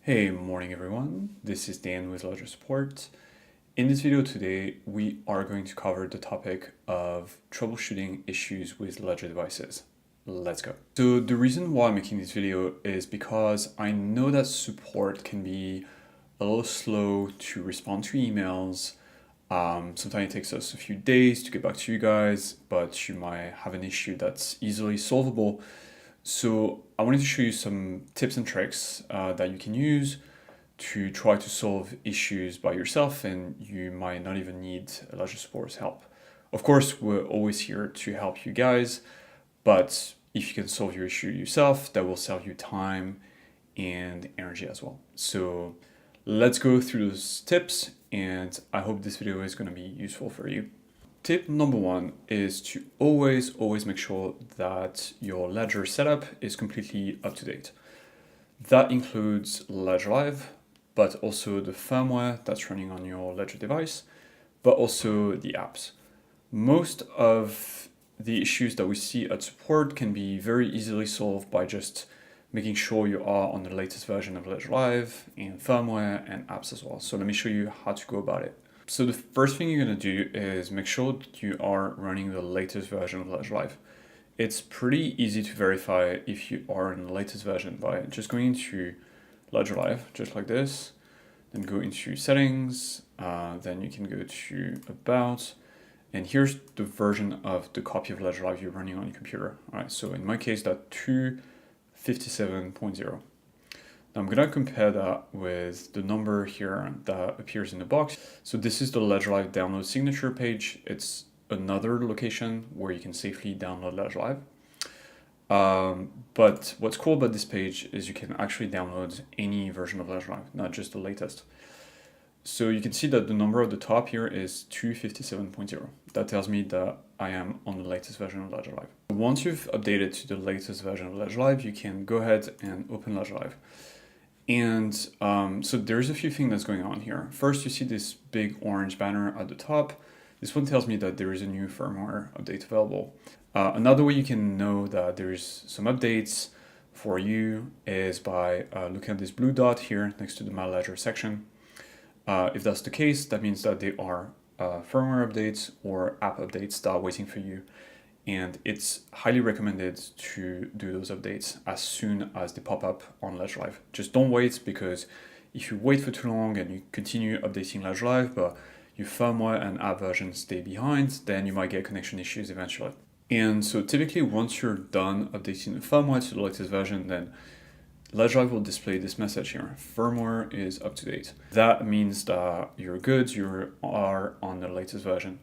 Hey, morning everyone. This is Dan with Ledger Support. In this video today, we are going to cover the topic of troubleshooting issues with Ledger devices. Let's go. So the reason why I'm making this video is because I know that support can be a little slow to respond to emails. Sometimes it takes us a few days to get back to you guys, but you might have an issue that's easily solvable. So I wanted to show you some tips and tricks that you can use to try to solve issues by yourself, and you might not even need Ledger Support's help. Of course, we're always here to help you guys, but if you can solve your issue yourself, that will save you time and energy as well. So let's go through those tips, and I hope this video is going to be useful for you. Tip number one is to always make sure that your Ledger setup is completely up to date. That includes Ledger Live, but also the firmware that's running on your Ledger device, but also the apps. Most of the issues that we see at support can be very easily solved by just making sure you are on the latest version of Ledger Live and firmware and apps as well. So let me show you how to go about it. So the first thing you're going to do is make sure that you are running the latest version of Ledger Live. It's pretty easy to verify if you are in the latest version by just going into Ledger Live, just like this, then go into settings, then you can go to about, and here's the version of the copy of Ledger Live you're running on your computer. All right, so in my case, that's 257.0. Now I'm gonna compare that with the number here that appears in the box. So this is the Ledger Live download signature page. It's another location where you can safely download Ledger Live. But what's cool about this page is you can actually download any version of Ledger Live, not just the latest. So you can see that the number at the top here is 257.0. That tells me that I am on the latest version of Ledger Live. Once you've updated to the latest version of Ledger Live, you can go ahead and open Ledger Live. And so there's a few things that's going on here. First, you see this big orange banner at the top. This one tells me that there is a new firmware update available. Another way you can know that there's some updates for you is by looking at this blue dot here next to the My Ledger section. If that's the case, that means that they are firmware updates or app updates that are waiting for you. And it's highly recommended to do those updates as soon as they pop up on Ledger Live. Just don't wait, because if you wait for too long and you continue updating Ledger Live, but your firmware and app versions stay behind, then you might get connection issues eventually. And so typically once you're done updating the firmware to the latest version, then Ledger Live will display this message here: firmware is up to date. That means that you're good, you are on the latest version.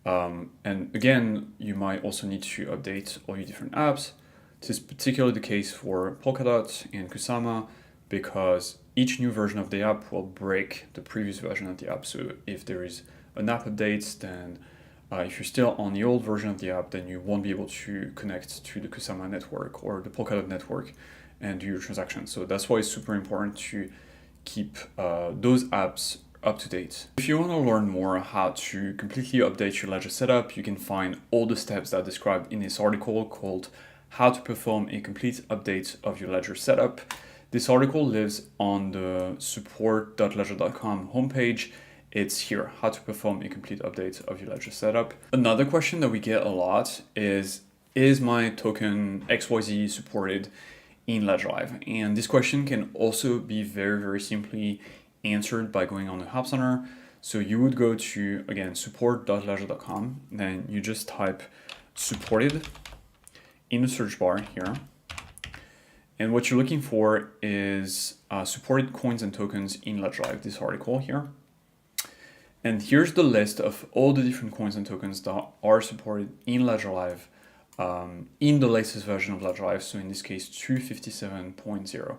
And again, you might also need to update all your different apps. This is particularly the case for Polkadot and Kusama, because each new version of the app will break the previous version of the app. So if there is an app update, then if you're still on the old version of the app, then you won't be able to connect to the Kusama network or the Polkadot network and do your transactions. So that's why it's super important to keep those apps up to date. If you want to learn more how to completely update your Ledger setup, you can find all the steps that are described in this article called How to Perform a Complete Update of Your Ledger Setup. This article lives on the support.ledger.com homepage. It's here, how to perform a complete update of your Ledger setup. Another question that we get a lot is my token XYZ supported in Ledger Live? And this question can also be very simply answered by going on the Help Center. So you would go to, again, support.ledger.com, then you just type supported in the search bar here. And what you're looking for is supported coins and tokens in Ledger Live, this article here. And here's the list of all the different coins and tokens that are supported in Ledger Live in the latest version of Ledger Live, so in this case 257.0.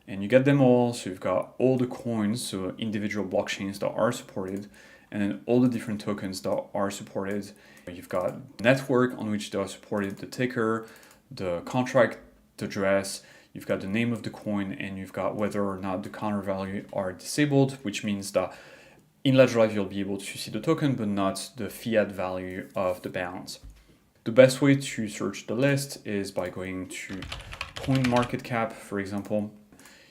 And you get them all, so you've got all the coins, so individual blockchains that are supported, and then all the different tokens that are supported. You've got network on which they are supported, the ticker, the contract address, you've got the name of the coin, and you've got whether or not the counter value are disabled, which means that in Ledger Live you'll be able to see the token, but not the fiat value of the balance. The best way to search the list is by going to CoinMarketCap, for example.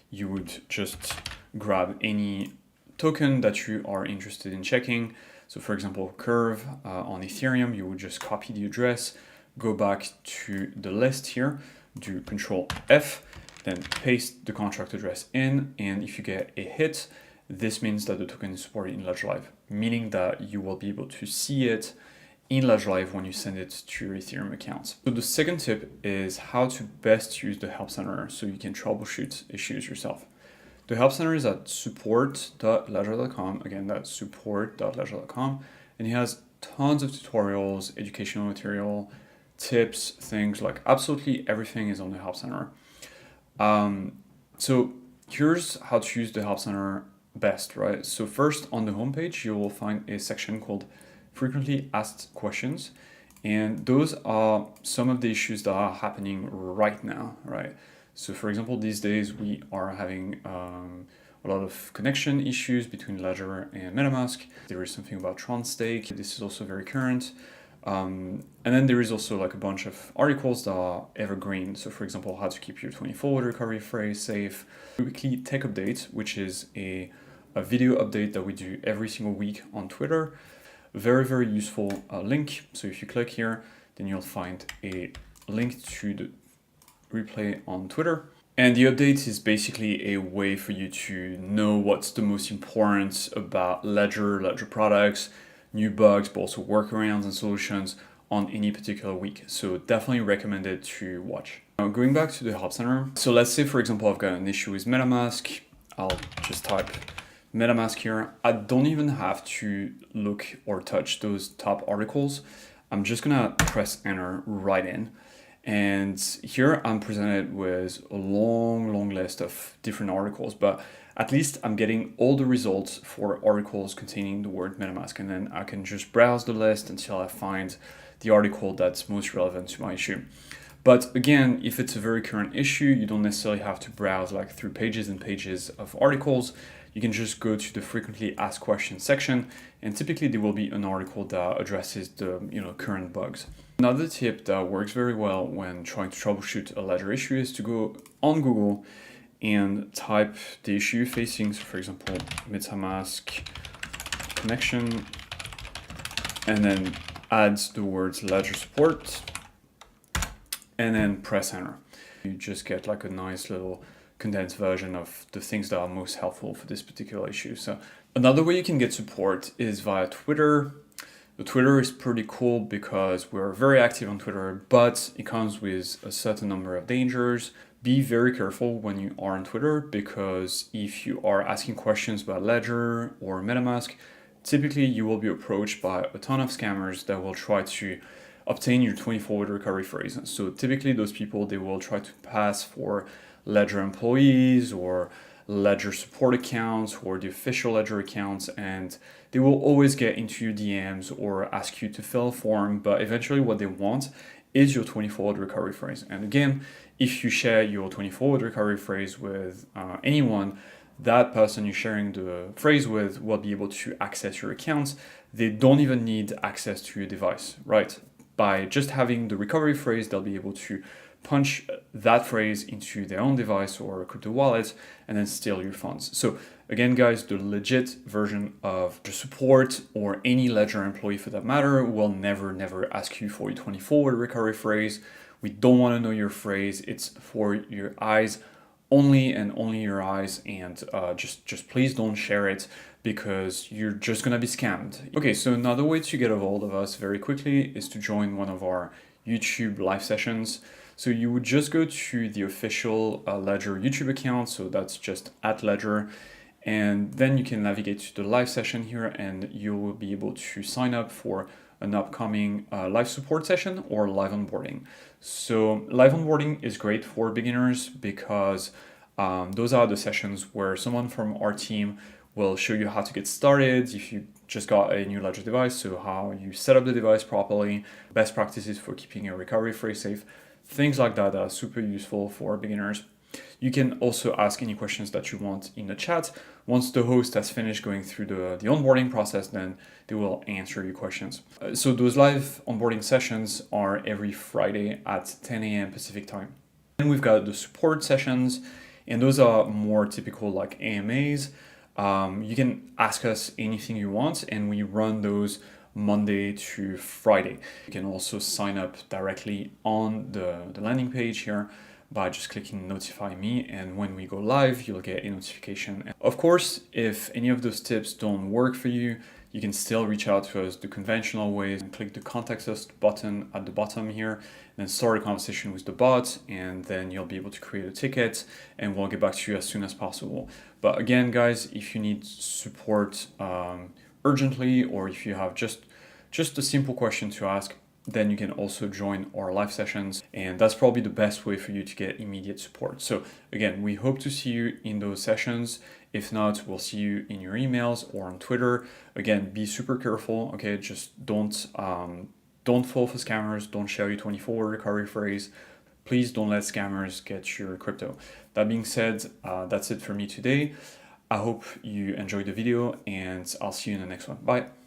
you would just grab any token that you are interested in checking. So for example, Curve on Ethereum, you would just copy the address, go back to the list here, do Control F, then paste the contract address in, and if you get a hit, this means that the token is supported in Ledger Live, meaning that you will be able to see it in Ledger Live when you send it to your Ethereum account. So the second tip is how to best use the Help Center so you can troubleshoot issues yourself. The Help Center is at support.ledger.com, again, that's support.ledger.com, and it has tons of tutorials, educational material, tips, things like absolutely everything is on the Help Center. So here's how to use the Help Center best, right? So first on the homepage, you will find a section called Frequently Asked Questions. And those are some of the issues that are happening right now, right? So for example, these days we are having a lot of connection issues between Ledger and MetaMask. There is something about Tron stake. This is also very current. And then there is also like a bunch of articles that are evergreen. So for example, how to keep your 24-hour recovery phrase safe. Weekly tech update, which is a video update that we do every single week on Twitter. Very, very useful link. So if you click here, then you'll find a link to the replay on Twitter. And the update is basically a way for you to know what's the most important about Ledger products, new bugs, but also workarounds and solutions on any particular week. So definitely recommended to watch. Now going back to the Help Center. So let's say, for example, I've got an issue with MetaMask. I'll just type MetaMask here. I don't even have to look or touch those top articles. I'm just gonna press enter right in. And here I'm presented with a long list of different articles, but at least I'm getting all the results for articles containing the word MetaMask. And then I can just browse the list until I find the article that's most relevant to my issue. But again, if it's a very current issue, you don't necessarily have to browse like through pages and pages of articles. You can just go to the frequently asked questions section, and typically there will be an article that addresses the current bugs. Another tip that works very well when trying to troubleshoot a Ledger issue is to go on Google and type the issue facing, so for example, MetaMask connection, and then add the words Ledger support, and then press enter. You just get like a nice little condensed version of the things that are most helpful for this particular issue. So another way you can get support is via Twitter. The Twitter is pretty cool because we're very active on Twitter, but it comes with a certain number of dangers. Be very careful when you are on Twitter, because if you are asking questions about Ledger or MetaMask, typically you will be approached by a ton of scammers that will try to obtain your 24-hour recovery phrase. So typically those people, they will try to pass for Ledger employees or Ledger support accounts or the official Ledger accounts, and they will always get into your DMs or ask you to fill a form, but eventually what they want is your 24-hour recovery phrase. And again, if you share your 24-hour recovery phrase with anyone, that person you're sharing the phrase with will be able to access your accounts. They don't even need access to your device, right? By just having the recovery phrase, they'll be able to punch that phrase into their own device or a crypto wallet and then steal your funds. So again, guys, the legit version of the support or any Ledger employee for that matter will never ask you for your 24-hour recovery phrase. We don't want to know your phrase. It's for your eyes only and only your eyes, and just please don't share it, because you're just gonna be scammed. Okay, so another way to get a hold of us very quickly is to join one of our YouTube live sessions. So you would just go to the official Ledger YouTube account, so that's just @Ledger, and then you can navigate to the live session here, and you will be able to sign up for an upcoming live support session or live onboarding. So live onboarding is great for beginners because those are the sessions where someone from our team will show you how to get started if you just got a new Ledger device, so how you set up the device properly, best practices for keeping your recovery phrase safe, things like that are super useful for beginners. You can also ask any questions that you want in the chat. Once the host has finished going through the onboarding process, then they will answer your questions. So those live onboarding sessions are every Friday at 10 a.m. Pacific time. And we've got the support sessions, And those are more typical like AMAs. You can ask us anything you want, and we run those Monday to Friday. You can also sign up directly on the landing page here by just clicking notify me, and when we go live you'll get a notification. Of course, if any of those tips don't work for you, you can still reach out to us the conventional ways and click the contact us button at the bottom here, then start a conversation with the bot, and then you'll be able to create a ticket and we'll get back to you as soon as possible. But again, guys, if you need support urgently, or if you have just a simple question to ask, then you can also join our live sessions, and that's probably the best way for you to get immediate support. So again, we hope to see you in those sessions. If not, we'll see you in your emails or on Twitter. Again, be super careful, okay? Just don't fall for scammers, don't share your 24-hour recovery phrase. Please don't let scammers get your crypto. That being said, that's it for me today. I hope you enjoyed the video, and I'll see you in the next one. Bye.